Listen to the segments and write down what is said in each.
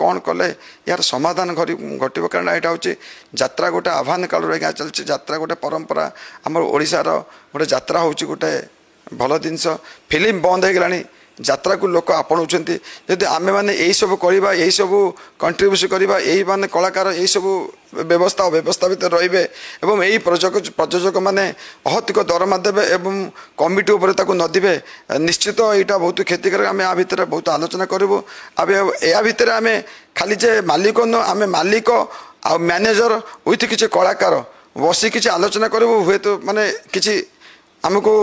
कौन कले यार समाधान घटो कारण यहाँ हूँ जात्रा गोटे आह्वान काल आज्ञा चलती जात्रा गोटे परंपरा आम ओडार गोटे जात्रा हूँ गोटे भल जिनस फिल्म बंद हो गलानी जात्रा को लोक आपणाऊँ जदि आम मैंने यही सब करवा यही सब कंट्रीब्यूशन करवा यही माने कलाकार यही सब व्यवस्था अव्यवस्था भितर रे एवं यही प्रयोजक मैंने अहतिक दरमा देवे एवं कमिटी उपर नदीबे निश्चित यहाँ बहुत क्षतिकारक आम या भितर बहुत आलोचना करूँ या भितर आम खाली जे मालिक न आम मालिक आ मैनेजर विथ किसी कलाकार बसी किसी आलोचना करूँ हुए तो माने किसी आमको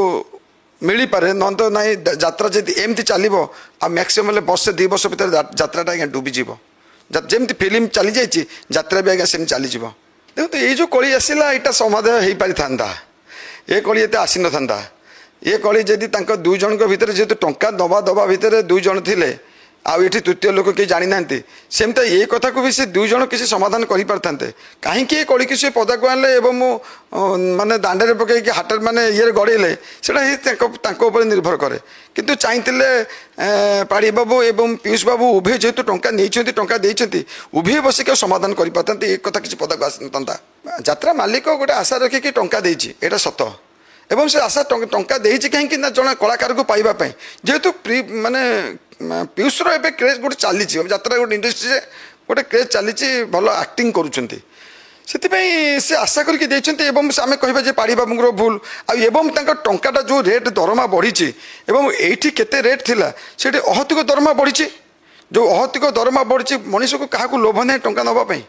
मिल पारे न तो ना जात्रा जब एमती चलो आ मैक्सीम वर्षे 2 वर्ष भर जात्राटा आज्ञा डूबीज जमती फिल्म चली जाइए जात्रा भी आज्ञा सेम चलीज देखो तो ये जो कली आसला यहाँ समाधान हो पारि था ये कली एत आसी न था ये कली जदि दुई जन भितर जेहतु टंका दबा दबा भितर 2 जन थे आउ तृतीय लोक किए जानी ना सेमती ये कथा को भी से 2 जन किसी समाधान कर पारे कहीं कली कि सी पदा को आने माने दांडे पकई हाट माने ये गड़े से निर्भर करे किंतु चाहिए पाड़ी बाबू एवं पीयूष बाबू उभय जेहतु टंका नहीं टंका देते उभय बसिक समाधान कर पारते एक कथा किसी पदा को आसी न जात्रा मालिक गोटे आशा रखिकी टंका देती यहाँ सत एवं से आशा टंका देती कहीं जड़े कलाकार को पाइबापी जेहेतु माने पीयूष रे क्रेज गोटे चली जात्रा गोटे इंडस्ट्री गोटे क्रेज चली भल आक्टिंग करुँच से आशा करके आम कह पाड़ी बाबू भूल आम टाटा जो रेट दरमा बढ़ी ये केते रेट थिला से अहतिक दरमा बढ़ी जो अहतिक दरमा बढ़ी मनीष को क्या लोभ ना टाँचा नापी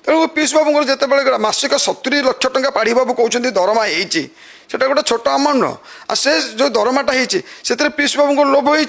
तेणु पीयूष बाबू जिते मासिक 70 लाख टंका पाड़ी बाबू कहते दरमा होता गोटे छोट अमाउंट न से जो दरमाटा होती पीयूष बाबू लोभ हो